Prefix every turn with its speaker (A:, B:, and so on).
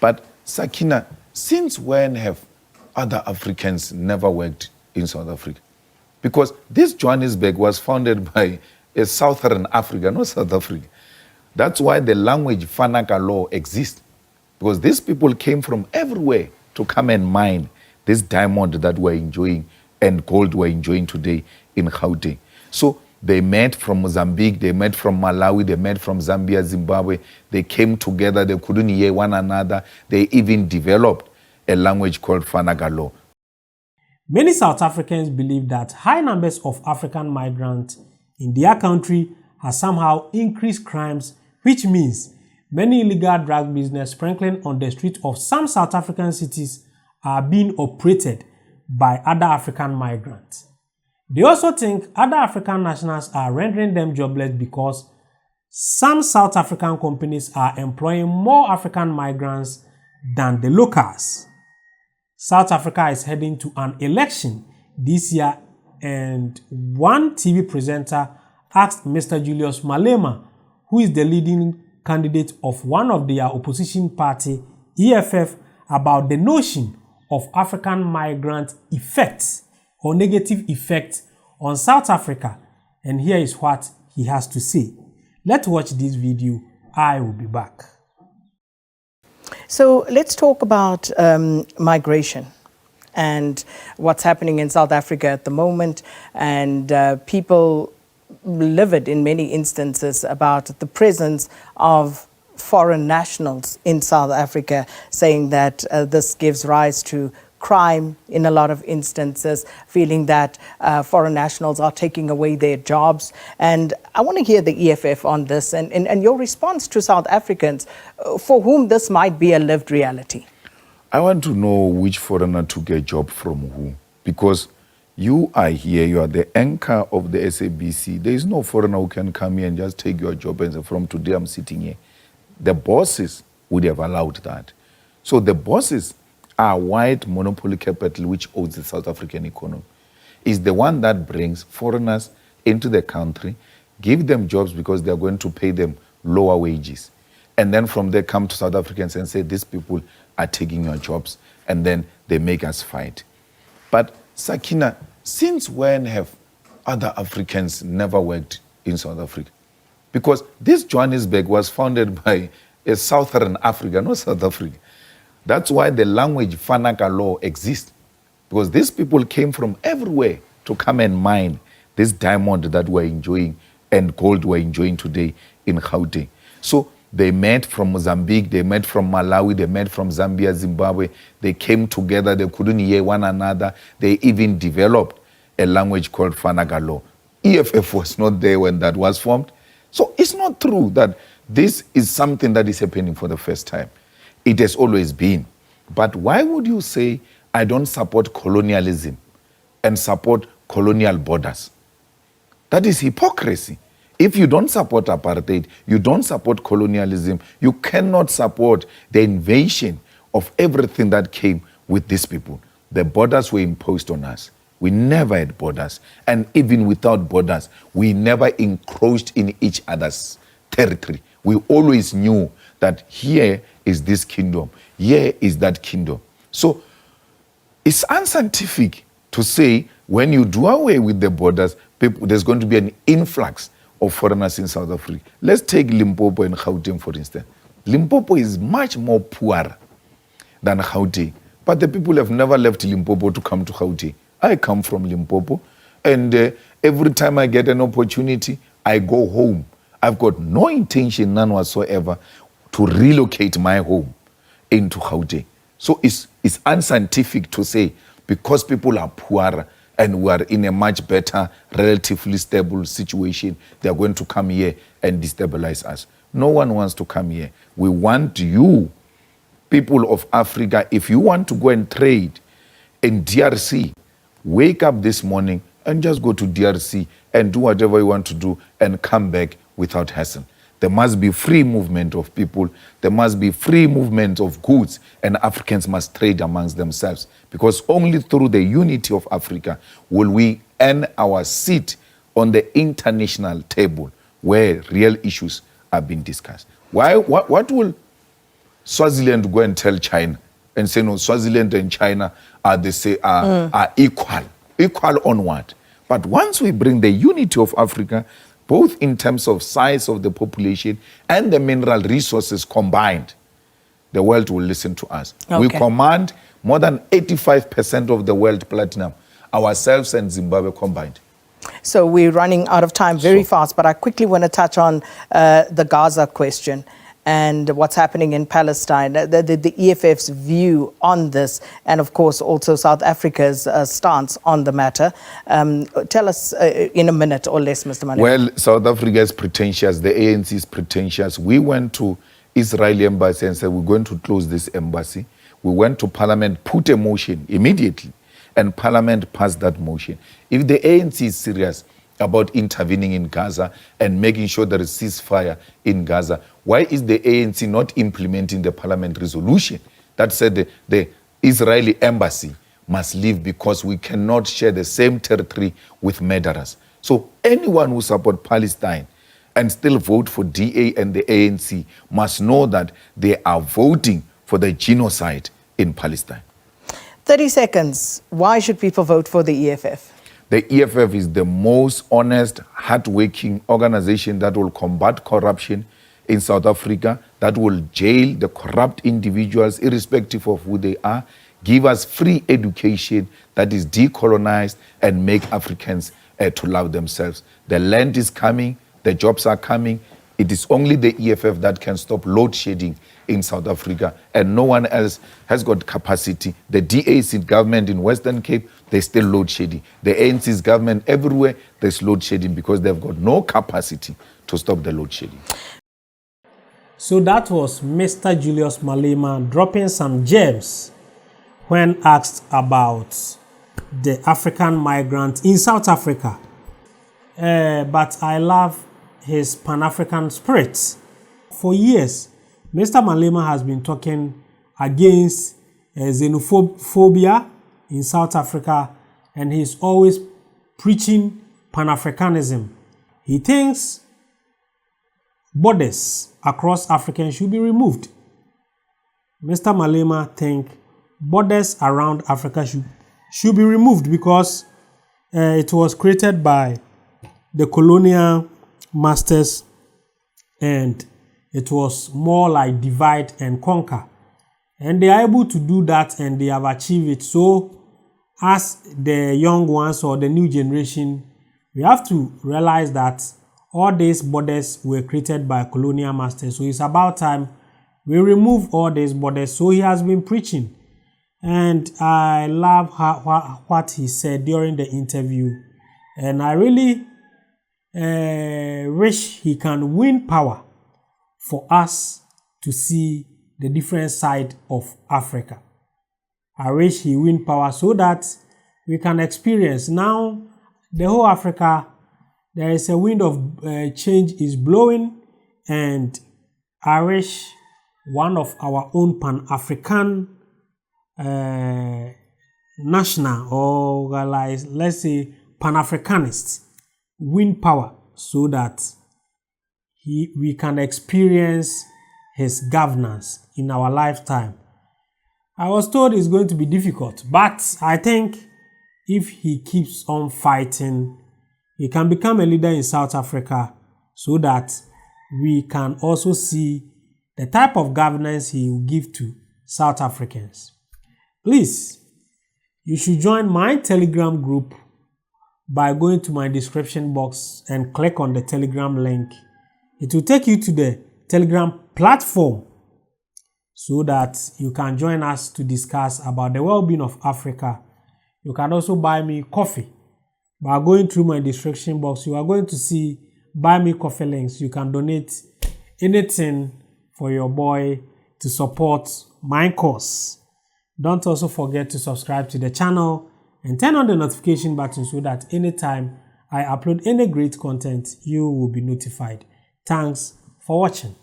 A: But Sakina, since when have other Africans never worked in South Africa? Because this Johannesburg was founded by a Southern Africa, not South Africa. That's why the language Fanaka law exists. Because these people came from everywhere to come and mine this diamond that we're enjoying and gold we're enjoying today in Gauteng. So they met from Mozambique, they met from Malawi, they met from Zambia, Zimbabwe. They came together, they couldn't hear one another. They even developed a language called Fanagalo.
B: Many South Africans believe that high numbers of African migrants in their country has somehow increased crimes, which means many illegal drug business sprinkling on the streets of some South African cities are being operated by other African migrants. They also think other African nationals are rendering them jobless because some South African companies are employing more African migrants than the locals. South Africa is heading to an election this year, and one TV presenter asked Mr. Julius Malema, who is the leading candidate of one of their opposition party, EFF, about the notion of African migrant effects or negative effects on South Africa. And here is what he has to say. Let's watch this video. I will be back.
C: So let's talk about migration and what's happening in South Africa at the moment, and people livid in many instances about the presence of foreign nationals in South Africa, saying that this gives rise to crime in a lot of instances, feeling that foreign nationals are taking away their jobs. And I want to hear the EFF on this and your response to South Africans for whom this might be a lived reality.
A: I want to know which foreigner took a job from who. Because you are here, you are the anchor of the SABC. There is no foreigner who can come here and just take your job and say, from today I'm sitting here. The bosses would have allowed that. So the bosses are white monopoly capital which owns the South African economy. Is the one that brings foreigners into the country, give them jobs because they are going to pay them lower wages. And then from there come to South Africans and say, these people are taking your jobs, and then they make us fight. But Sakina, since when have other Africans never worked in South Africa? Because this Johannesburg was founded by a Southern Africa, not South Africa. That's why the language Fanaka law exists. Because these people came from everywhere to come and mine this diamond that we're enjoying and gold we're enjoying today in Gauteng. So they met from Mozambique, they met from Malawi, they met from Zambia, Zimbabwe. They came together, they couldn't hear one another. They even developed a language called Fanagalo. EFF was not there when that was formed. So it's not true that this is something that is happening for the first time. It has always been. But why would you say, I don't support colonialism and support colonial borders? That is hypocrisy. If you don't support apartheid, you don't support colonialism, you cannot support the invasion of everything that came with these people. The borders were imposed on us. We never had borders. And even without borders, we never encroached in each other's territory. We always knew that here is this kingdom, here is that kingdom. So it's unscientific to say when you do away with the borders, there's going to be an influx of foreigners in South Africa. Let's take Limpopo and Gauteng, for instance. Limpopo is much more poor than Gauteng, but the people have never left Limpopo to come to Gauteng. I come from Limpopo, and every time I get an opportunity, I go home. I've got no intention, none whatsoever, to relocate my home into Gauteng. So it's unscientific to say because people are poorer and we are in a much better, relatively stable situation, they are going to come here and destabilize us. No one wants to come here. We want you, people of Africa, if you want to go and trade in DRC, wake up this morning and just go to DRC and do whatever you want to do and come back without hassle. There must be free movement of people. There must be free movement of goods, and Africans must trade amongst themselves, because only through the unity of Africa will we earn our seat on the international table where real issues are being discussed. What will Swaziland go and tell China and say, no, Swaziland and China are equal on what? But once we bring the unity of Africa, both in terms of size of the population and the mineral resources combined, the world will listen to us.
C: Okay.
A: We command more than 85% of the world platinum, ourselves and Zimbabwe combined.
C: So we're running out of time very fast, but I quickly want to touch on the Gaza question and what's happening in Palestine, the EFF's view on this, and of course also South Africa's stance on the matter. Tell us in a minute or less, Mr. Malema.
A: Well, South Africa is pretentious, the ANC is pretentious. We went to Israeli embassy and said we're going to close this embassy. We went to Parliament, put a motion immediately, and Parliament passed that motion. If the ANC is serious about intervening in Gaza and making sure there is ceasefire in Gaza, why is the ANC not implementing the Parliament resolution that said the Israeli embassy must leave because we cannot share the same territory with murderers? So anyone who supports Palestine and still vote for DA and the ANC must know that they are voting for the genocide in Palestine.
C: 30 seconds. Why should people vote for the EFF?
A: The EFF is the most honest, hard-working organization that will combat corruption in South Africa, that will jail the corrupt individuals irrespective of who they are, give us free education that is decolonized and make Africans to love themselves. The land is coming, the jobs are coming. It is only the EFF that can stop load shedding in South Africa, and no one else has got capacity. The DA's government in Western Cape, they still load shedding. The ANC's government everywhere, there's load shedding because they've got no capacity to stop the load shedding.
B: So that was Mr. Julius Malema dropping some gems when asked about the African migrant in South Africa. But I love his Pan-African spirit. For years, Mr. Malema has been talking against xenophobia in South Africa, and he's always preaching Pan-Africanism. He thinks borders across Africa should be removed. Mr. Malema thinks borders around Africa should be removed because it was created by the colonial masters, and it was more like divide and conquer. And they are able to do that, and they have achieved it. So as the young ones or the new generation, we have to realize that all these borders were created by colonial masters. So it's about time we remove all these borders. So he has been preaching. And I love what he said during the interview. And I really wish he can win power for us to see the different side of Africa. I wish he win power so that we can experience now the whole Africa. There is a wind of change is blowing, and I wish one of our own Pan-African national, or like, let's say Pan-Africanists, win power so that we can experience his governance in our lifetime. I was told it's going to be difficult, but I think if he keeps on fighting, he can become a leader in South Africa so that we can also see the type of governance he will give to South Africans. Please, you should join my Telegram group by going to my description box and click on the Telegram link. It will take you to the Telegram platform so that you can join us to discuss about the well-being of Africa. You can also buy me coffee. By going through my description box, you are going to see buy me coffee links. You can donate anything for your boy to support my cause. Don't also forget to subscribe to the channel and turn on the notification button so that anytime I upload any great content, you will be notified. Thanks for watching.